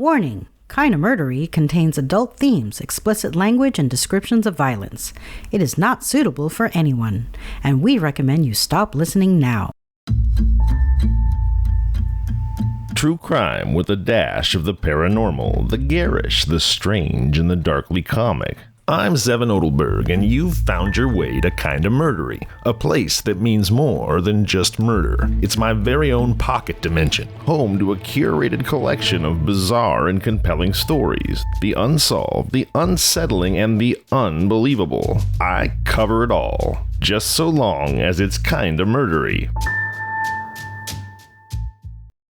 Warning! Kinda Murdery contains adult themes, explicit language, and descriptions of violence. It is not suitable for anyone, and we recommend you stop listening now. True crime with a dash of the paranormal, the garish, the strange, and the darkly comic. I'm Zevon Odelberg, and you've found your way to Kinda Murdery, a place that means more than just murder. It's my very own pocket dimension, home to a curated collection of bizarre and compelling stories, the unsolved, the unsettling, and the unbelievable. I cover it all, just so long as it's kinda murdery.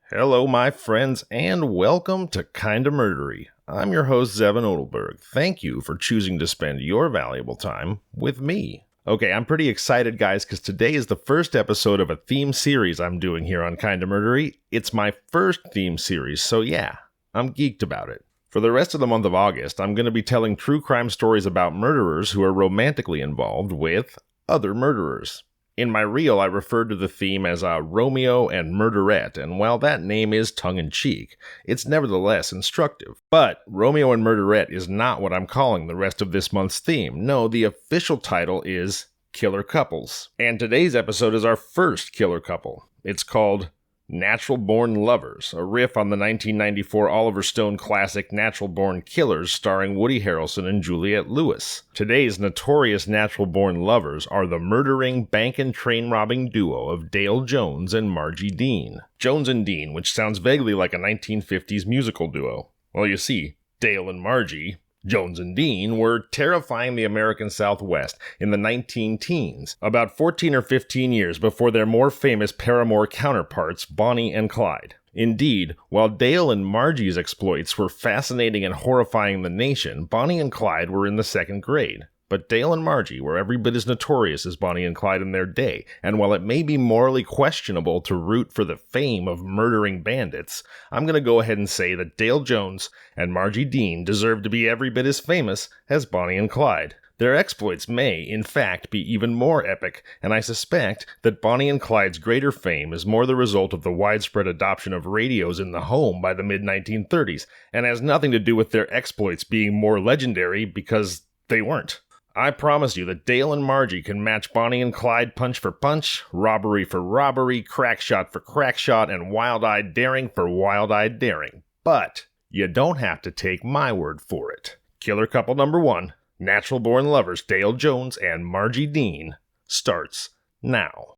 Hello, my friends, and welcome to Kinda Murdery. I'm your host, Zevon Odelberg. Thank you for choosing to spend your valuable time with me. Okay, I'm pretty excited, guys, because today is the first episode of a theme series I'm doing here on Kinda Murdery. It's my first theme series, so yeah, I'm geeked about it. For the rest of the month of August, I'm going to be telling true crime stories about murderers who are romantically involved with other murderers. In my reel, I referred to the theme as Romeo and Murderette, and while that name is tongue-in-cheek, it's nevertheless instructive. But Romeo and Murderette is not what I'm calling the rest of this month's theme. No, the official title is Killer Couples. And today's episode is our first killer couple. It's called Natural Born Lovers, a riff on the 1994 Oliver Stone classic Natural Born Killers starring Woody Harrelson and Juliette Lewis. Today's notorious natural born lovers are the murdering bank and train robbing duo of Dale Jones and Marjie Dean. Jones and Dean, which sounds vaguely like a 1950s musical duo. Well, you see, Dale and Marjie, Jones and Dean, were terrifying the American Southwest in the 19-teens, about 14 or 15 years before their more famous paramour counterparts, Bonnie and Clyde. Indeed, while Dale and Marjie's exploits were fascinating and horrifying the nation, Bonnie and Clyde were in the second grade. But Dale and Marjie were every bit as notorious as Bonnie and Clyde in their day, and while it may be morally questionable to root for the fame of murdering bandits, I'm going to go ahead and say that Dale Jones and Marjie Dean deserve to be every bit as famous as Bonnie and Clyde. Their exploits may, in fact, be even more epic, and I suspect that Bonnie and Clyde's greater fame is more the result of the widespread adoption of radios in the home by the mid-1930s, and has nothing to do with their exploits being more legendary because they weren't. I promise you that Dale and Marjie can match Bonnie and Clyde punch for punch, robbery for robbery, crack shot for crack shot, and wild-eyed daring for wild-eyed daring. But you don't have to take my word for it. Killer couple number one, natural-born lovers Dale Jones and Marjie Dean, starts now.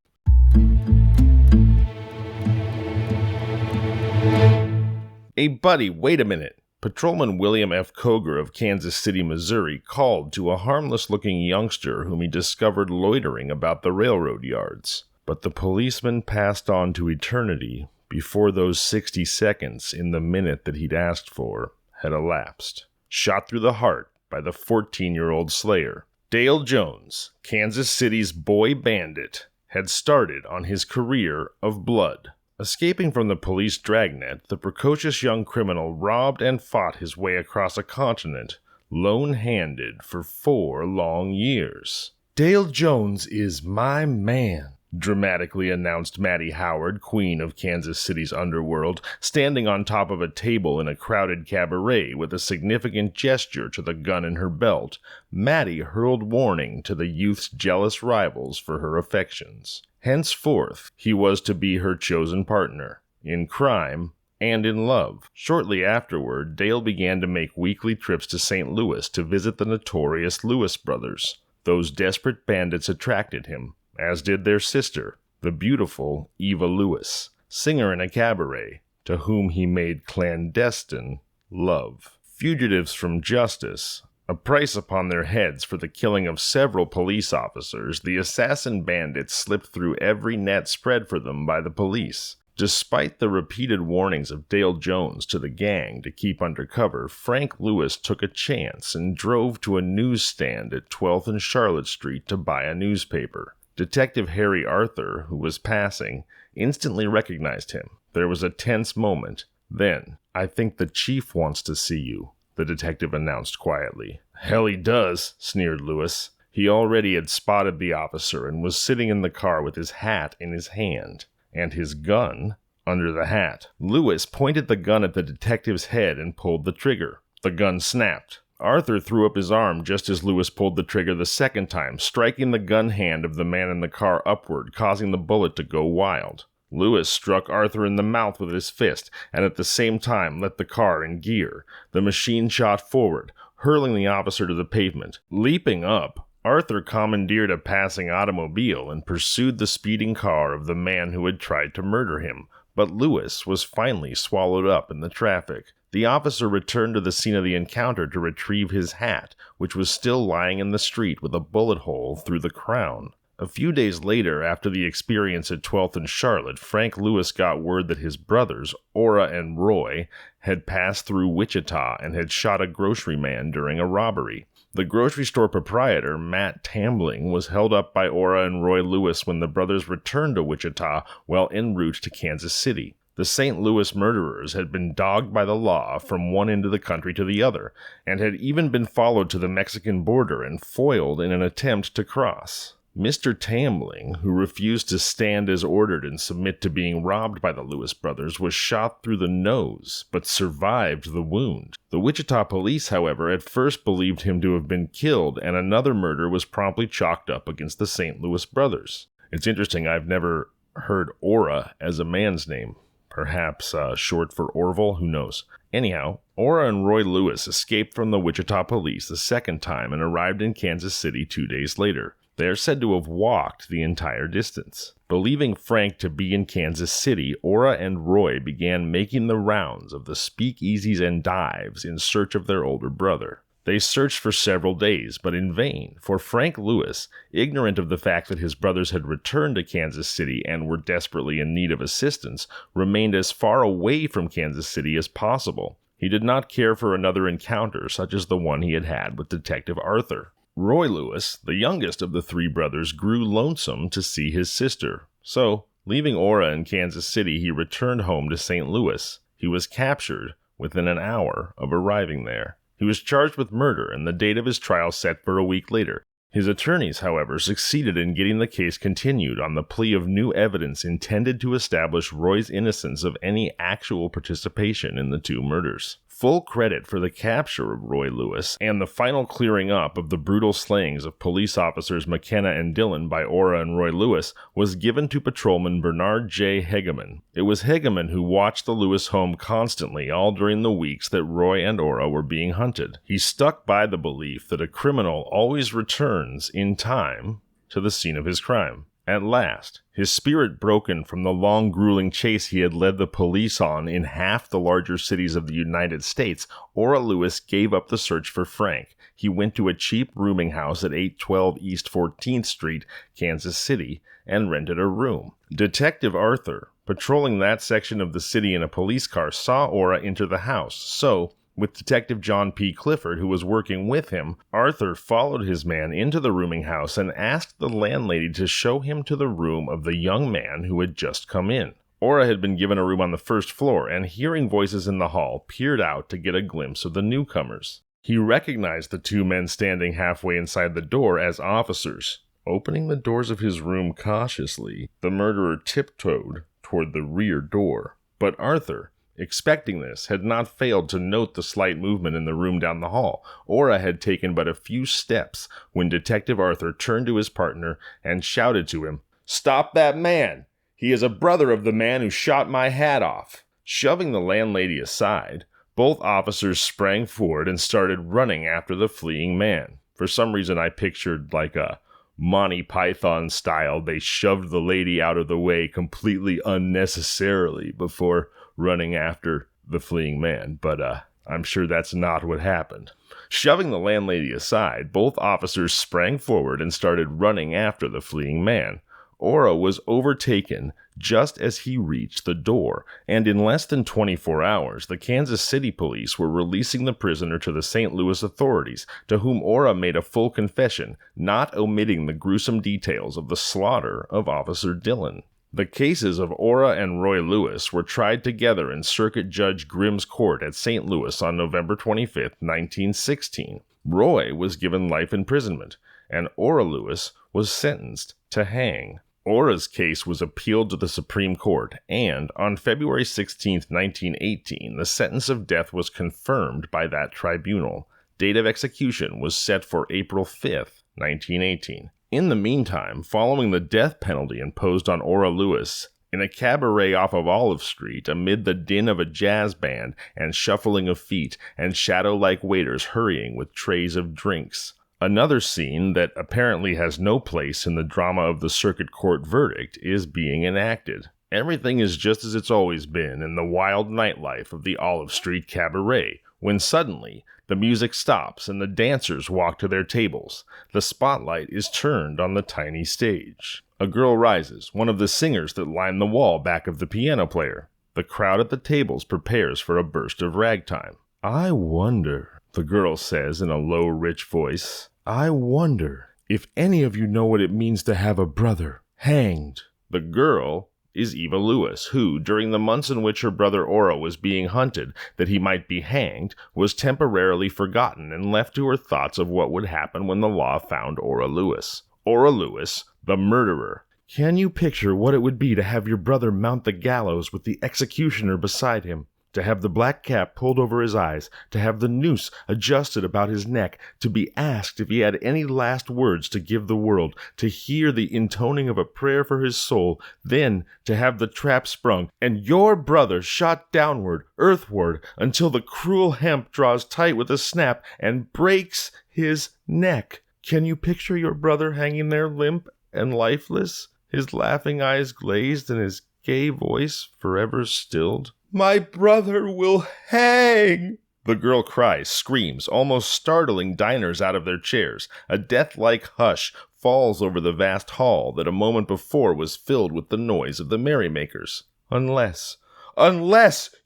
Hey buddy, wait a minute. Patrolman William F. Koger of Kansas City, Missouri, called to a harmless-looking youngster whom he discovered loitering about the railroad yards. But the policeman passed on to eternity before those 60 seconds in the minute that he'd asked for had elapsed. Shot through the heart by the 14-year-old slayer. Dale Jones, Kansas City's boy bandit, had started on his career of blood. Escaping from the police dragnet, the precocious young criminal robbed and fought his way across a continent, lone-handed for 4 long years. "Dale Jones is my man," dramatically announced Maddie Howard, queen of Kansas City's underworld, standing on top of a table in a crowded cabaret with a significant gesture to the gun in her belt. Maddie hurled warning to the youth's jealous rivals for her affections. Henceforth, he was to be her chosen partner, in crime and in love. Shortly afterward, Dale began to make weekly trips to St. Louis to visit the notorious Lewis brothers. Those desperate bandits attracted him, as did their sister, the beautiful Eva Lewis, singer in a cabaret, to whom he made clandestine love. Fugitives from justice, a price upon their heads for the killing of several police officers, the assassin bandits slipped through every net spread for them by the police. Despite the repeated warnings of Dale Jones to the gang to keep under cover, Frank Lewis took a chance and drove to a newsstand at 12th and Charlotte Street to buy a newspaper. Detective Harry Arthur, who was passing, instantly recognized him. There was a tense moment. Then, "I think the chief wants to see you," the detective announced quietly. "Hell he does," sneered Lewis. He already had spotted the officer and was sitting in the car with his hat in his hand, and his gun under the hat. Lewis pointed the gun at the detective's head and pulled the trigger. The gun snapped. Arthur threw up his arm just as Lewis pulled the trigger the second time, striking the gun hand of the man in the car upward, causing the bullet to go wild. Lewis struck Arthur in the mouth with his fist, and at the same time let the car in gear. The machine shot forward, hurling the officer to the pavement. Leaping up, Arthur commandeered a passing automobile and pursued the speeding car of the man who had tried to murder him, but Lewis was finally swallowed up in the traffic. The officer returned to the scene of the encounter to retrieve his hat, which was still lying in the street with a bullet hole through the crown. A few days later, after the experience at 12th and Charlotte, Frank Lewis got word that his brothers, Ora and Roy, had passed through Wichita and had shot a grocery man during a robbery. The grocery store proprietor, Matt Tambling, was held up by Ora and Roy Lewis when the brothers returned to Wichita while en route to Kansas City. The St. Louis murderers had been dogged by the law from one end of the country to the other, and had even been followed to the Mexican border and foiled in an attempt to cross. Mr. Tambling, who refused to stand as ordered and submit to being robbed by the Lewis brothers, was shot through the nose, but survived the wound. The Wichita police, however, at first believed him to have been killed, and another murder was promptly chalked up against the St. Louis brothers. It's interesting, I've never heard Ora as a man's name. Perhaps short for Orville, who knows. Anyhow, Ora and Roy Lewis escaped from the Wichita police the second time and arrived in Kansas City 2 days later. They are said to have walked the entire distance. Believing Frank to be in Kansas City, Ora and Roy began making the rounds of the speakeasies and dives in search of their older brother. They searched for several days, but in vain, for Frank Lewis, ignorant of the fact that his brothers had returned to Kansas City and were desperately in need of assistance, remained as far away from Kansas City as possible. He did not care for another encounter such as the one he had had with Detective Arthur. Roy Lewis, the youngest of the three brothers, grew lonesome to see his sister. So, leaving Ora in Kansas City, he returned home to St. Louis. He was captured within an hour of arriving there. He was charged with murder, and the date of his trial set for a week later. His attorneys, however, succeeded in getting the case continued on the plea of new evidence intended to establish Roy's innocence of any actual participation in the two murders. Full credit for the capture of Roy Lewis and the final clearing up of the brutal slayings of police officers McKenna and Dillon by Ora and Roy Lewis was given to patrolman Bernard J. Hegeman. It was Hegeman who watched the Lewis home constantly all during the weeks that Roy and Ora were being hunted. He stuck by the belief that a criminal always returns in time to the scene of his crime. At last, his spirit broken from the long, grueling chase he had led the police on in half the larger cities of the United States, Ora Lewis gave up the search for Frank. He went to a cheap rooming house at 812 East 14th Street, Kansas City, and rented a room. Detective Arthur, patrolling that section of the city in a police car, saw Ora enter the house, so with Detective John P. Clifford, who was working with him, Arthur followed his man into the rooming house and asked the landlady to show him to the room of the young man who had just come in. Ora had been given a room on the first floor, and hearing voices in the hall, peered out to get a glimpse of the newcomers. He recognized the two men standing halfway inside the door as officers. Opening the doors of his room cautiously, the murderer tiptoed toward the rear door. But Arthur, expecting this, had not failed to note the slight movement in the room down the hall. Ora had taken but a few steps when Detective Arthur turned to his partner and shouted to him, "Stop that man! He is a brother of the man who shot my hat off." Shoving the landlady aside, both officers sprang forward and started running after the fleeing man. For some reason, I pictured like a Monty Python style. They shoved the lady out of the way completely unnecessarily before running after the fleeing man, but I'm sure that's not what happened. Shoving the landlady aside, both officers sprang forward and started running after the fleeing man. Ora was overtaken just as he reached the door, and in less than 24 hours, the Kansas City police were releasing the prisoner to the St. Louis authorities, to whom Ora made a full confession, not omitting the gruesome details of the slaughter of Officer Dillon. The cases of Ora and Roy Lewis were tried together in Circuit Judge Grimm's court at St. Louis on November 25, 1916. Roy was given life imprisonment, and Ora Lewis was sentenced to hang. Ora's case was appealed to the Supreme Court, and on February 16, 1918, the sentence of death was confirmed by that tribunal. Date of execution was set for April 5, 1918. In the meantime, following the death penalty imposed on Ora Lewis, in a cabaret off of Olive Street, amid the din of a jazz band and shuffling of feet and shadow-like waiters hurrying with trays of drinks, another scene that apparently has no place in the drama of the circuit court verdict is being enacted. Everything is just as it's always been in the wild nightlife of the Olive Street Cabaret, when suddenly the music stops and the dancers walk to their tables. The spotlight is turned on the tiny stage. A girl rises, one of the singers that line the wall back of the piano player. The crowd at the tables prepares for a burst of ragtime. "I wonder," the girl says in a low, rich voice, "I wonder if any of you know what it means to have a brother hanged." The girl is Eva Lewis, who, during the months in which her brother Ora was being hunted that he might be hanged, was temporarily forgotten and left to her thoughts of what would happen when the law found Ora Lewis. Ora Lewis, the murderer. Can you picture what it would be to have your brother mount the gallows with the executioner beside him? To have the black cap pulled over his eyes, to have the noose adjusted about his neck, to be asked if he had any last words to give the world, to hear the intoning of a prayer for his soul, then to have the trap sprung, and your brother shot downward, earthward, until the cruel hemp draws tight with a snap and breaks his neck. Can you picture your brother hanging there limp and lifeless, his laughing eyes glazed and his gay voice forever stilled? "My brother will hang!" The girl cries, screams, almost startling diners out of their chairs. A death-like hush falls over the vast hall that a moment before was filled with the noise of the merrymakers. Unless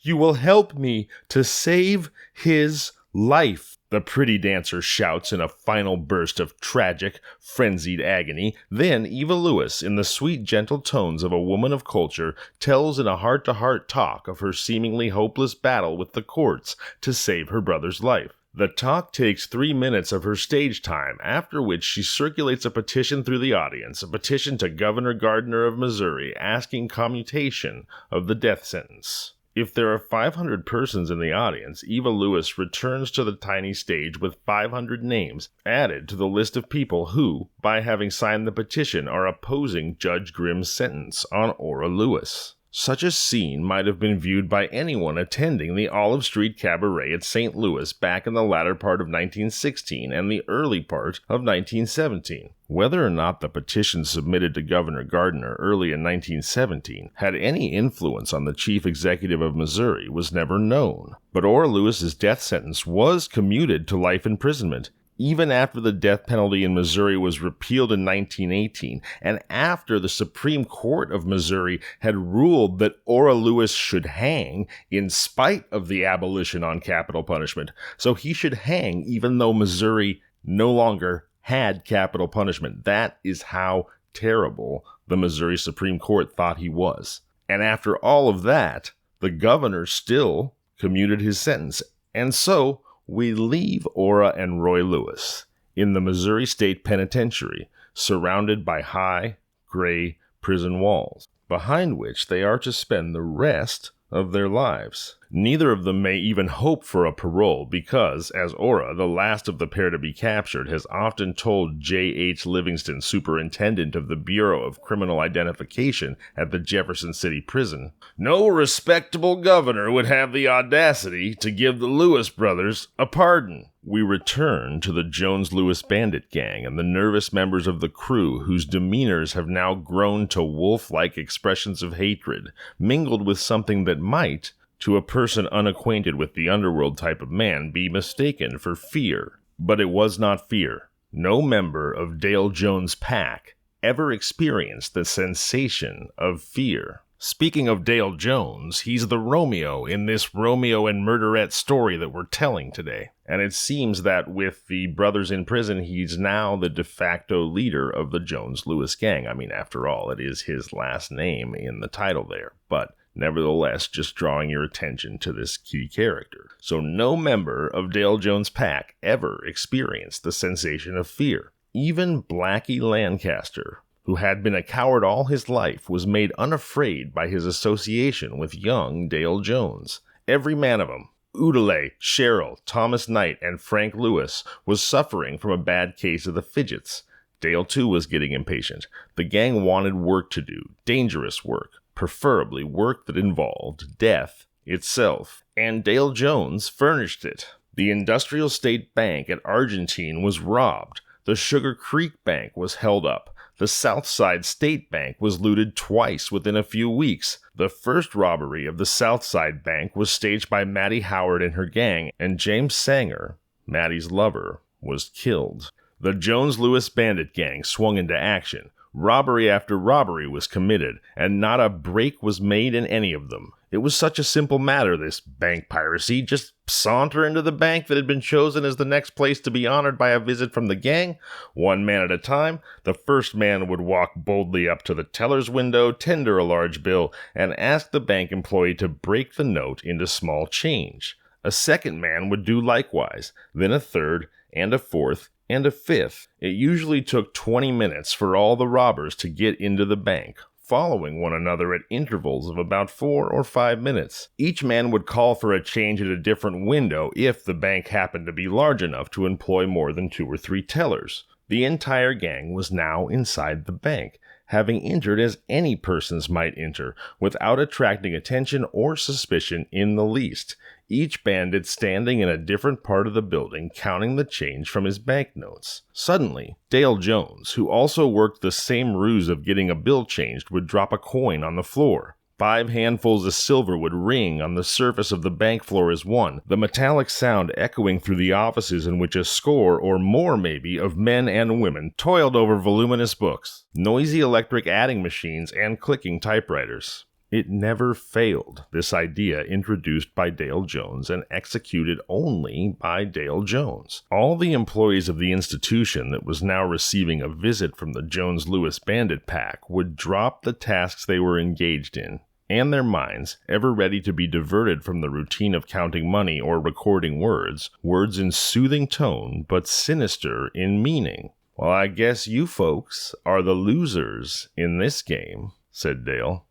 you will help me to save his life," the pretty dancer shouts in a final burst of tragic, frenzied agony. Then Eva Lewis, in the sweet, gentle tones of a woman of culture, tells in a heart-to-heart talk of her seemingly hopeless battle with the courts to save her brother's life. The talk takes 3 minutes of her stage time, after which she circulates a petition through the audience, a petition to Governor Gardner of Missouri asking commutation of the death sentence. If there are 500 persons in the audience, Eva Lewis returns to the tiny stage with 500 names added to the list of people who, by having signed the petition, are opposing Judge Grimm's sentence on Ora Lewis. Such a scene might have been viewed by anyone attending the Olive Street Cabaret at St. Louis back in the latter part of 1916 and the early part of 1917. Whether or not the petition submitted to Governor Gardner early in 1917 had any influence on the chief executive of Missouri was never known. But Ora Lewis's death sentence was commuted to life imprisonment, even after the death penalty in Missouri was repealed in 1918, and after the Supreme Court of Missouri had ruled that Ora Lewis should hang in spite of the abolition on capital punishment. So he should hang even though Missouri no longer had capital punishment. That is how terrible the Missouri Supreme Court thought he was. And after all of that, the governor still commuted his sentence. And so we leave Ora and Roy Lewis in the Missouri State Penitentiary, surrounded by high, gray prison walls, behind which they are to spend the rest of their lives. Neither of them may even hope for a parole because, as Ora, the last of the pair to be captured, has often told J.H. Livingston, superintendent of the Bureau of Criminal Identification at the Jefferson City Prison, no respectable governor would have the audacity to give the Lewis brothers a pardon. We return to the Jones-Lewis bandit gang and the nervous members of the crew whose demeanors have now grown to wolf-like expressions of hatred, mingled with something that might, to a person unacquainted with the underworld type of man, be mistaken for fear. But it was not fear. No member of Dale Jones' pack ever experienced the sensation of fear. Speaking of Dale Jones, he's the Romeo in this Romeo and Murderette story that we're telling today. And it seems that with the brothers in prison, he's now the de facto leader of the Jones-Lewis gang. I mean, after all, it is his last name in the title there. But nevertheless, just drawing your attention to this key character. So no member of Dale Jones' pack ever experienced the sensation of fear. Even Blackie Lancaster, who had been a coward all his life, was made unafraid by his association with young Dale Jones. Every man of them, Odelberg, Sherrill, Thomas Knight, and Frank Lewis, was suffering from a bad case of the fidgets. Dale, too, was getting impatient. The gang wanted work to do, dangerous work, preferably work that involved death itself, and Dale Jones furnished it. The Industrial State Bank at Argentine was robbed. The Sugar Creek Bank was held up. The Southside State Bank was looted twice within a few weeks. The first robbery of the Southside Bank was staged by Maddie Howard and her gang, and James Sanger, Maddie's lover, was killed. The Jones-Lewis bandit gang swung into action. Robbery after robbery was committed, and not a break was made in any of them. It was such a simple matter, this bank piracy. Just saunter into the bank that had been chosen as the next place to be honored by a visit from the gang. One man at a time, the first man would walk boldly up to the teller's window, tender a large bill, and ask the bank employee to break the note into small change. A second man would do likewise, then a third, and a fourth, and a fifth. It usually took 20 minutes for all the robbers to get into the bank, following one another at intervals of about 4 or 5 minutes. Each man would call for a change at a different window if the bank happened to be large enough to employ more than 2 or 3 tellers. The entire gang was now inside the bank, having entered as any persons might enter, without attracting attention or suspicion in the least. Each bandit standing in a different part of the building, counting the change from his banknotes. Suddenly, Dale Jones, who also worked the same ruse of getting a bill changed, would drop a coin on the floor. 5 handfuls of silver would ring on the surface of the bank floor as one, the metallic sound echoing through the offices in which a score, or more maybe, of men and women toiled over voluminous books, noisy electric adding machines, and clicking typewriters. It never failed, this idea introduced by Dale Jones and executed only by Dale Jones. All the employees of the institution that was now receiving a visit from the Jones-Lewis bandit pack would drop the tasks they were engaged in, and their minds, ever ready to be diverted from the routine of counting money or recording words in soothing tone but sinister in meaning. "Well, I guess you folks are the losers in this game," said Dale.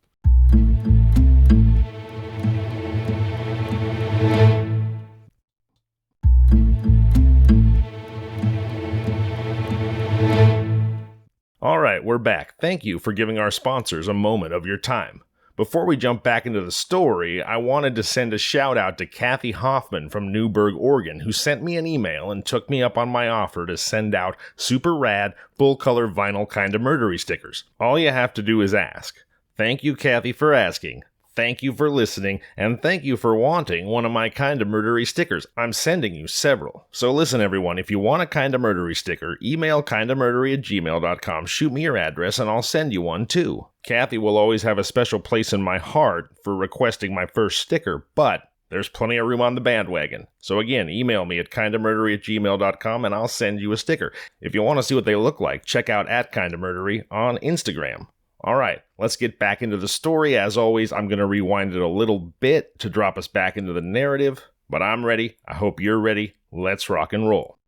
Alright, we're back. Thank you for giving our sponsors a moment of your time. Before we jump back into the story, I wanted to send a shout out to Kathy Hoffman from Newburgh, Oregon, who sent me an email and took me up on my offer to send out super rad, full-color vinyl Kinda Murdery stickers. All you have to do is ask. Thank you, Kathy, for asking. Thank you for listening, and thank you for wanting one of my Kinda Murdery stickers. I'm sending you several. So listen, everyone, if you want a Kinda Murdery sticker, email kindamurdery@gmail.com, shoot me your address, and I'll send you one too. Kathy will always have a special place in my heart for requesting my first sticker, but there's plenty of room on the bandwagon. So again, email me at kindamurdery@gmail.com, and I'll send you a sticker. If you want to see what they look like, check out @kindamurdery on Instagram. Alright, let's get back into the story. As always, I'm going to rewind it a little bit to drop us back into the narrative, but I'm ready. I hope you're ready. Let's rock and roll.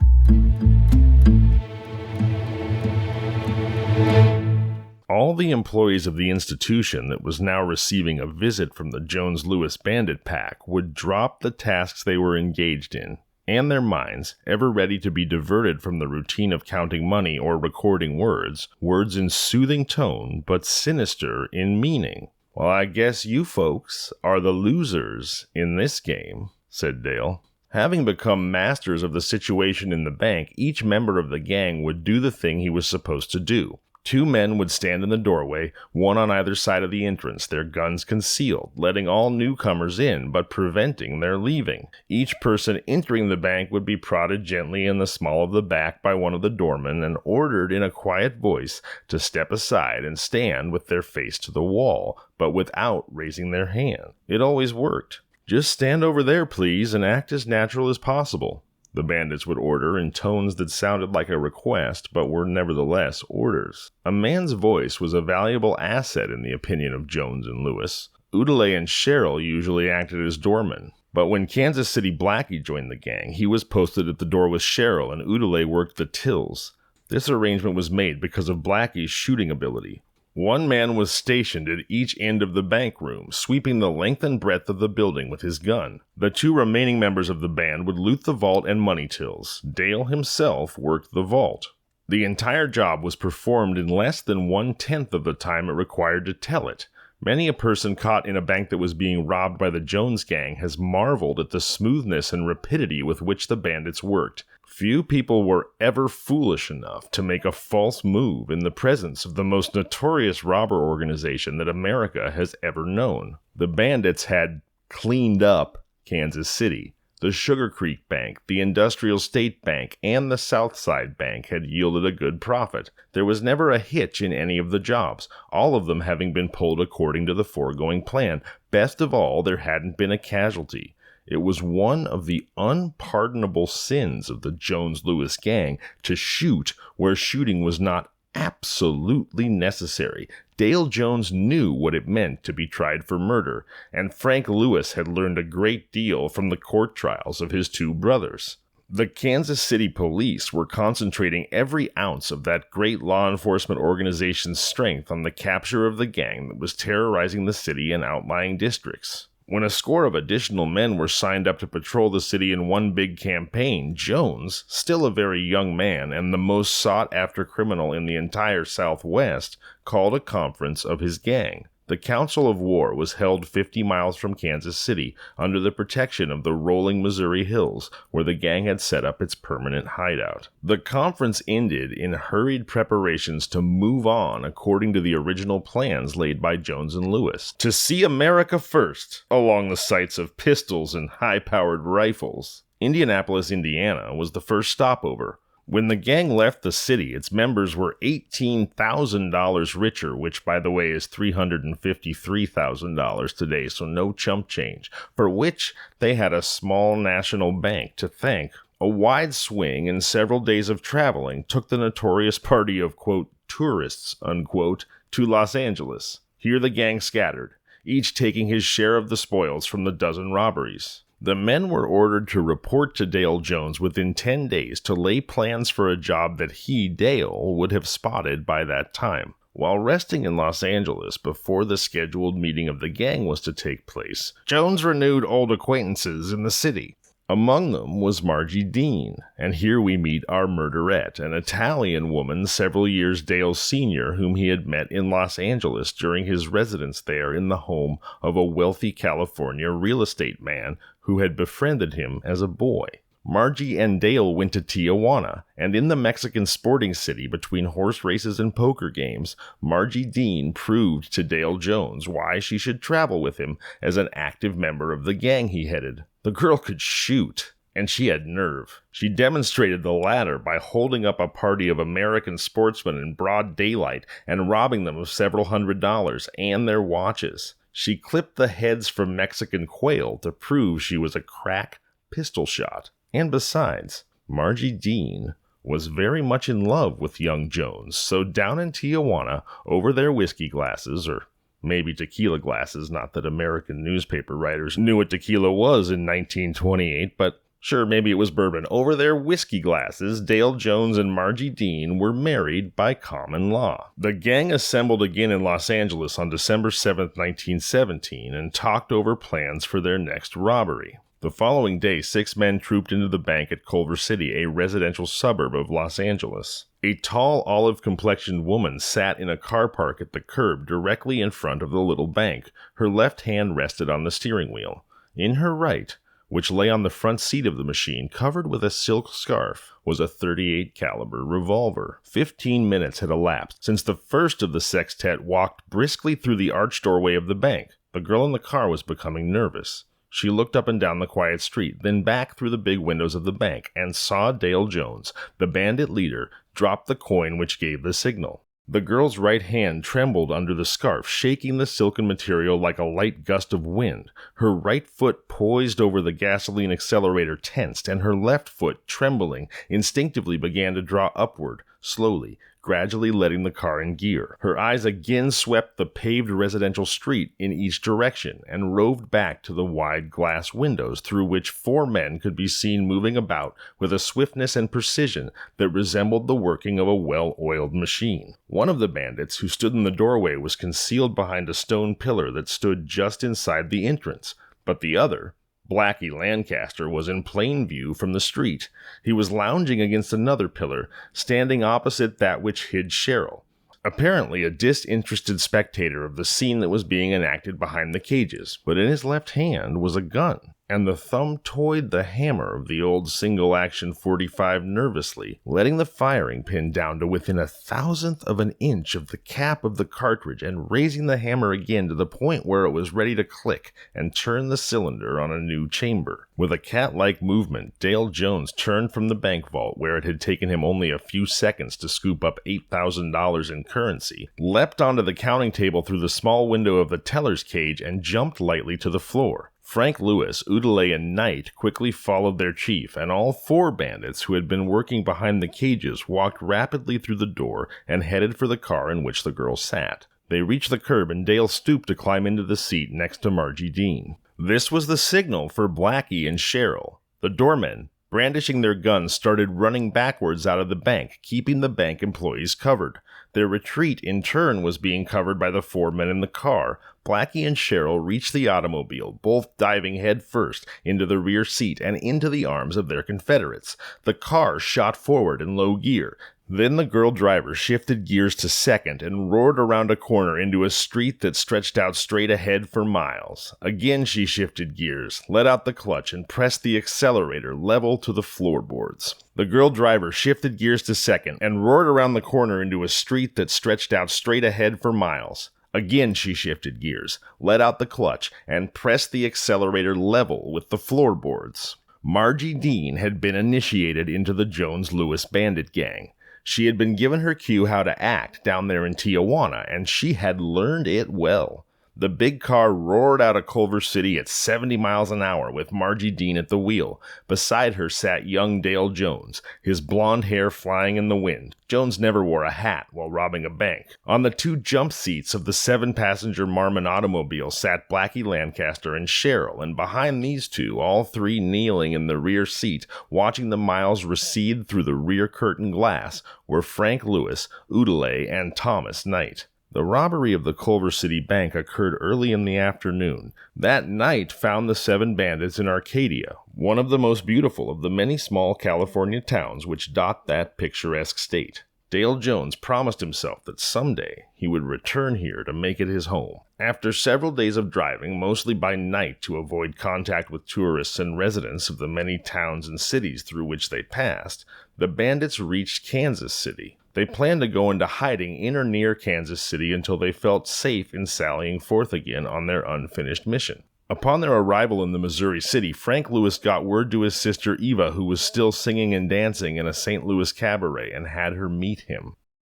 All the employees of the institution that was now receiving a visit from the Jones-Lewis bandit pack would drop the tasks they were engaged in, and their minds, ever ready to be diverted from the routine of counting money or recording words in soothing tone but sinister in meaning. "Well, I guess you folks are the losers in this game," said Dale. Having become masters of the situation in the bank, each member of the gang would do the thing he was supposed to do. 2 men would stand in the doorway, one on either side of the entrance, their guns concealed, letting all newcomers in but preventing their leaving. Each person entering the bank would be prodded gently in the small of the back by one of the doormen and ordered in a quiet voice to step aside and stand with their face to the wall, but without raising their hand. It always worked. "Just stand over there, please, and act as natural as possible," the bandits would order in tones that sounded like a request, but were nevertheless orders. A man's voice was a valuable asset in the opinion of Jones and Lewis. Odelberg and Sherrill usually acted as doormen, but when Kansas City Blackie joined the gang, he was posted at the door with Sherrill, and Odelberg worked the tills. This arrangement was made because of Blackie's shooting ability. One man was stationed at each end of the bank room, sweeping the length and breadth of the building with his gun. The two remaining members of the band would loot the vault and money tills. Dale himself worked the vault. The entire job was performed in less than 1/10 of the time it required to tell it. Many a person caught in a bank that was being robbed by the Jones gang has marveled at the smoothness and rapidity with which the bandits worked. Few people were ever foolish enough to make a false move in the presence of the most notorious robber organization that America has ever known. The bandits had cleaned up Kansas City. The Sugar Creek Bank, the Industrial State Bank, and the Southside Bank had yielded a good profit. There was never a hitch in any of the jobs, all of them having been pulled according to the foregoing plan. Best of all, there hadn't been a casualty. It was one of the unpardonable sins of the Jones-Lewis gang to shoot where shooting was not absolutely necessary. Dale Jones knew what it meant to be tried for murder, and Frank Lewis had learned a great deal from the court trials of his two brothers. The Kansas City police were concentrating every ounce of that great law enforcement organization's strength on the capture of the gang that was terrorizing the city and outlying districts. When a score of additional men were signed up to patrol the city in one big campaign, Jones, still a very young man and the most sought-after criminal in the entire Southwest, called a conference of his gang. The Council of War was held 50 miles from Kansas City, under the protection of the rolling Missouri hills, where the gang had set up its permanent hideout. The conference ended in hurried preparations to move on according to the original plans laid by Jones and Lewis, to see America first, along the sights of pistols and high-powered rifles. Indianapolis, Indiana, was the first stopover. When the gang left the city, its members were $18,000 richer, which, by the way, is $353,000 today, so no chump change, for which they had a small national bank to thank. A wide swing and several days of traveling took the notorious party of, quote, tourists, unquote, to Los Angeles. Here the gang scattered, each taking his share of the spoils from the dozen robberies. The men were ordered to report to Dale Jones within 10 days to lay plans for a job that he, Dale, would have spotted by that time. While resting in Los Angeles before the scheduled meeting of the gang was to take place, Jones renewed old acquaintances in the city. Among them was Marjie Dean, and here we meet our murderette, an Italian woman several years Dale's senior whom he had met in Los Angeles during his residence there in the home of a wealthy California real estate man who had befriended him as a boy. Marjie and Dale went to Tijuana, and in the Mexican sporting city between horse races and poker games, Marjie Dean proved to Dale Jones why she should travel with him as an active member of the gang he headed. The girl could shoot, and she had nerve. She demonstrated the latter by holding up a party of American sportsmen in broad daylight and robbing them of several $100s and their watches. She clipped the heads from Mexican quail to prove she was a crack pistol shot. And besides, Marjie Dean was very much in love with young Jones, so down in Tijuana, over their whiskey glasses, or maybe tequila glasses, not that American newspaper writers knew what tequila was in 1928, but sure, maybe it was bourbon. Over their whiskey glasses, Dale Jones and Marjie Dean were married by common law. The gang assembled again in Los Angeles on December 7, 1917, and talked over plans for their next robbery. The following day, 6 men trooped into the bank at Culver City, a residential suburb of Los Angeles. A tall, olive-complexioned woman sat in a car park at the curb directly in front of the little bank. Her left hand rested on the steering wheel. In her right, which lay on the front seat of the machine, covered with a silk scarf, was a .38 caliber revolver. 15 minutes had elapsed since the first of the sextet walked briskly through the arched doorway of the bank. The girl in the car was becoming nervous. She looked up and down the quiet street, then back through the big windows of the bank, and saw Dale Jones, the bandit leader, drop the coin which gave the signal. The girl's right hand trembled under the scarf, shaking the silken material like a light gust of wind. Her right foot poised over the gasoline accelerator tensed, and her left foot, trembling, instinctively began to draw upward, slowly, gradually letting the car in gear. Her eyes again swept the paved residential street in each direction and roved back to the wide glass windows through which 4 men could be seen moving about with a swiftness and precision that resembled the working of a well-oiled machine. One of the bandits who stood in the doorway was concealed behind a stone pillar that stood just inside the entrance, but the other, Blackie Lancaster, was in plain view from the street. He was lounging against another pillar, standing opposite that which hid Cheryl, apparently a disinterested spectator of the scene that was being enacted behind the cages, but in his left hand was a gun, and the thumb toyed the hammer of the old single-action .45 nervously, letting the firing pin down to within 1/1000th of an inch of the cap of the cartridge and raising the hammer again to the point where it was ready to click and turn the cylinder on a new chamber. With a cat-like movement, Dale Jones turned from the bank vault where it had taken him only a few seconds to scoop up $8,000 in currency, leapt onto the counting table through the small window of the teller's cage, and jumped lightly to the floor. Frank Lewis, Odelberg, and Knight quickly followed their chief, and all 4 bandits who had been working behind the cages walked rapidly through the door and headed for the car in which the girl sat. They reached the curb, and Dale stooped to climb into the seat next to Marjie Dean. This was the signal for Blackie and Cheryl. The doormen, brandishing their guns, started running backwards out of the bank, keeping the bank employees covered. Their retreat, in turn, was being covered by the 4 men in the car. Blackie and Cheryl reached the automobile, both diving headfirst into the rear seat and into the arms of their Confederates. The car shot forward in low gear. Then the girl driver shifted gears to second and roared around a corner into a street that stretched out straight ahead for miles. Again she shifted gears, let out the clutch, and pressed the accelerator level to the floorboards. The girl driver shifted gears to second and roared around the corner into a street that stretched out straight ahead for miles. Again she shifted gears, let out the clutch, and pressed the accelerator level with the floorboards. Marjie Dean had been initiated into the Jones-Lewis bandit gang. She had been given her cue how to act down there in Tijuana, and she had learned it well. The big car roared out of Culver City at 70 miles an hour with Marjie Dean at the wheel. Beside her sat young Dale Jones, his blonde hair flying in the wind. Jones never wore a hat while robbing a bank. On the 2 jump seats of the 7-passenger Marmon automobile sat Blackie Lancaster and Cheryl, and behind these 2, all 3 kneeling in the rear seat, watching the miles recede through the rear curtain glass, were Frank Lewis, Odelberg, and Thomas Knight. The robbery of the Culver City Bank occurred early in the afternoon. That night found the 7 bandits in Arcadia, one of the most beautiful of the many small California towns which dot that picturesque state. Dale Jones promised himself that someday he would return here to make it his home. After several days of driving, mostly by night to avoid contact with tourists and residents of the many towns and cities through which they passed, the bandits reached Kansas City. They planned to go into hiding in or near Kansas City until they felt safe in sallying forth again on their unfinished mission. Upon their arrival in the Missouri City, Frank Lewis got word to his sister Eva, who was still singing and dancing in a St. Louis cabaret, and had her meet him.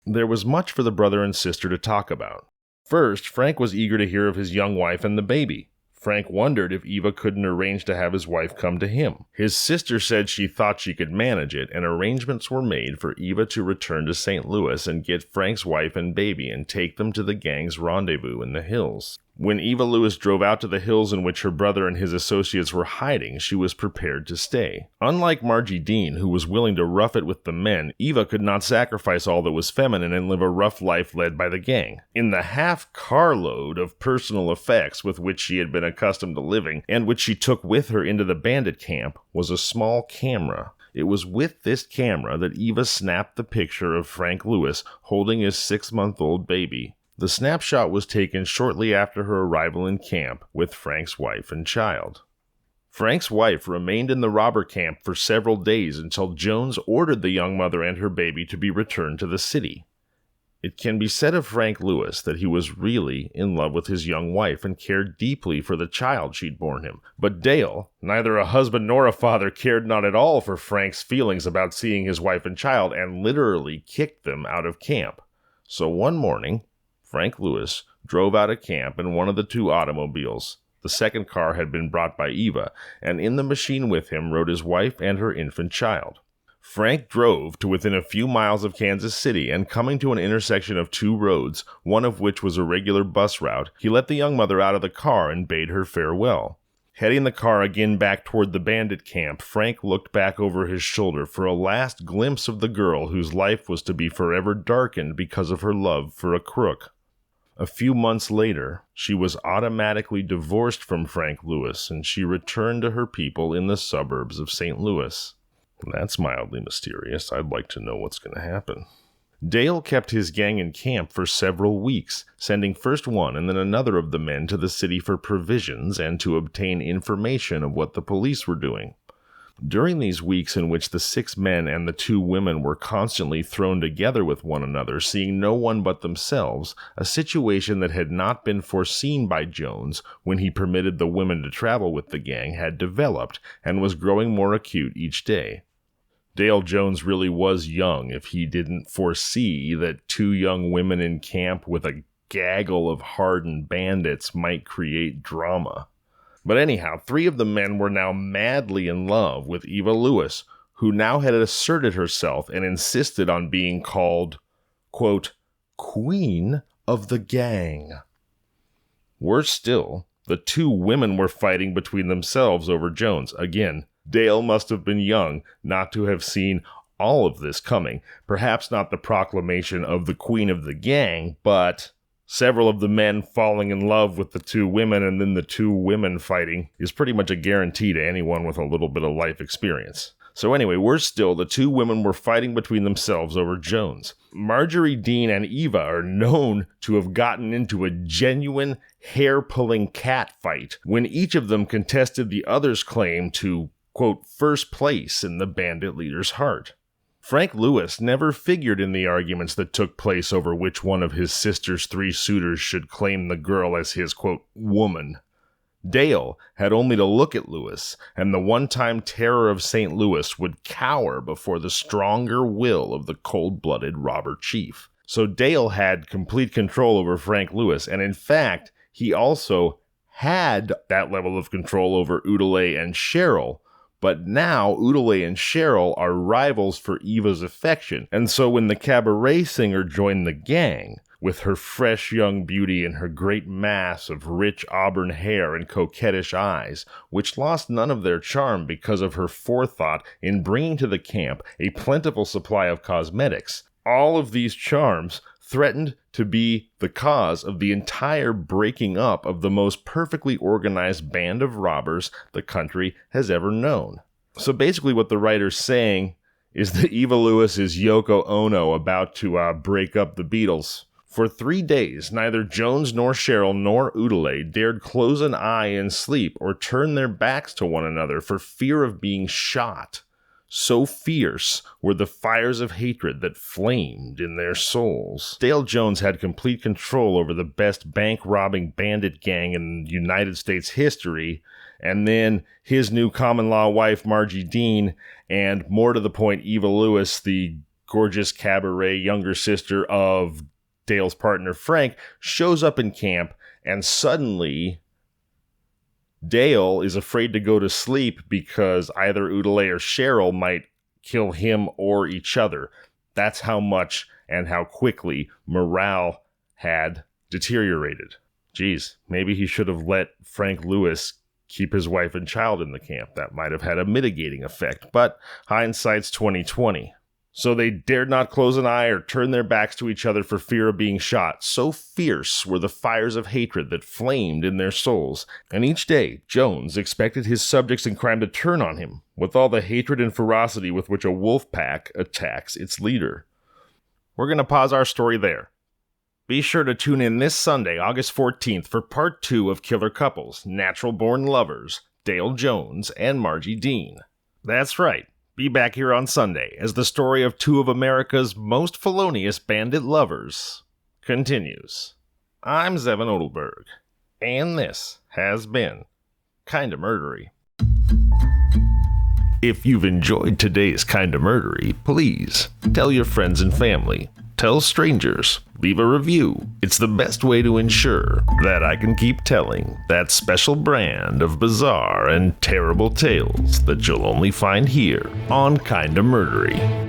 There was much for the brother and sister to talk about. First, Frank was eager to hear of his young wife and the baby. Frank wondered if Eva couldn't arrange to have his wife come to him. His sister said she thought she could manage it, and arrangements were made for Eva to return to St. Louis and get Frank's wife and baby and take them to the gang's rendezvous in the hills. When Eva Lewis drove out to the hills in which her brother and his associates were hiding, she was prepared to stay. Unlike Marjie Dean, who was willing to rough it with the men, Eva could not sacrifice all that was feminine and live a rough life led by the gang. In the half-carload of personal effects with which she had been accustomed to living, and which she took with her into the bandit camp, was a small camera. It was with this camera that Eva snapped the picture of Frank Lewis holding his 6-month-old baby. The snapshot was taken shortly after her arrival in camp with Frank's wife and child. Frank's wife remained in the robber camp for several days until Jones ordered the young mother and her baby to be returned to the city. It can be said of Frank Lewis that he was really in love with his young wife and cared deeply for the child she'd borne him. But Dale, neither a husband nor a father, cared not at all for Frank's feelings about seeing his wife and child and literally kicked them out of camp. So one morning, Frank Lewis drove out of camp in one of the 2 automobiles. The second car had been brought by Eva, and in the machine with him rode his wife and her infant child. Frank drove to within a few miles of Kansas City, and coming to an intersection of two roads, one of which was a regular bus route, he let the young mother out of the car and bade her farewell. Heading the car again back toward the bandit camp, Frank looked back over his shoulder for a last glimpse of the girl whose life was to be forever darkened because of her love for a crook. A few months later, she was automatically divorced from Frank Lewis, and she returned to her people in the suburbs of St. Louis. That's mildly mysterious. I'd like to know what's going to happen. Dale kept his gang in camp for several weeks, sending first one and then another of the men to the city for provisions and to obtain information of what the police were doing. During these weeks in which the 6 men and the 2 women were constantly thrown together with one another, seeing no one but themselves, a situation that had not been foreseen by Jones when he permitted the women to travel with the gang had developed and was growing more acute each day. Dale Jones really was young if he didn't foresee that 2 young women in camp with a gaggle of hardened bandits might create drama. But anyhow, 3 of the men were now madly in love with Eva Lewis, who now had asserted herself and insisted on being called, quote, Queen of the Gang. Worse still, the 2 women were fighting between themselves over Jones. Again, Dale must have been young not to have seen all of this coming. Perhaps not the proclamation of the Queen of the Gang, but several of the men falling in love with the 2 women and then the 2 women fighting is pretty much a guarantee to anyone with a little bit of life experience. So anyway, worse still, the 2 women were fighting between themselves over Jones. Marjie Dean and Eva are known to have gotten into a genuine hair-pulling cat fight when each of them contested the other's claim to, quote, first place in the bandit leader's heart. Frank Lewis never figured in the arguments that took place over which one of his sister's 3 suitors should claim the girl as his, quote, woman. Dale had only to look at Lewis, and the one-time terror of St. Louis would cower before the stronger will of the cold-blooded robber chief. So Dale had complete control over Frank Lewis, and in fact, he also had that level of control over Odelberg and Cheryl. But now, Odelberg and Cheryl are rivals for Eva's affection, and so when the cabaret singer joined the gang, with her fresh young beauty and her great mass of rich auburn hair and coquettish eyes, which lost none of their charm because of her forethought in bringing to the camp a plentiful supply of cosmetics, all of these charms threatened to be the cause of the entire breaking up of the most perfectly organized band of robbers the country has ever known. So basically what the writer's saying is that Eva Lewis is Yoko Ono about to break up the Beatles. For 3 days, neither Jones nor Cheryl nor Odelberg dared close an eye in sleep or turn their backs to one another for fear of being shot. So fierce were the fires of hatred that flamed in their souls. Dale Jones had complete control over the best bank-robbing bandit gang in United States history, and then his new common-law wife, Marjie Dean, and more to the point, Eva Lewis, the gorgeous cabaret younger sister of Dale's partner, Frank, shows up in camp, and suddenly Dale is afraid to go to sleep because either Odelberg or Cheryl might kill him or each other. That's how much and how quickly morale had deteriorated. Geez, maybe he should have let Frank Lewis keep his wife and child in the camp. That might have had a mitigating effect, but hindsight's 20/20. So they dared not close an eye or turn their backs to each other for fear of being shot. So fierce were the fires of hatred that flamed in their souls. And each day, Jones expected his subjects in crime to turn on him, with all the hatred and ferocity with which a wolf pack attacks its leader. We're going to pause our story there. Be sure to tune in this Sunday, August 14th, for part 2 of Killer Couples, Natural-Born Lovers, Dale Jones and Marjie Dean. That's right. Be back here on Sunday as the story of 2 of America's most felonious bandit lovers continues. I'm Zevon Odelberg, and this has been Kinda Murdery. If you've enjoyed today's Kinda Murdery, please tell your friends and family. tell strangers, leave a review. It's the best way to ensure that I can keep telling that special brand of bizarre and terrible tales that you'll only find here on Kinda Murdery.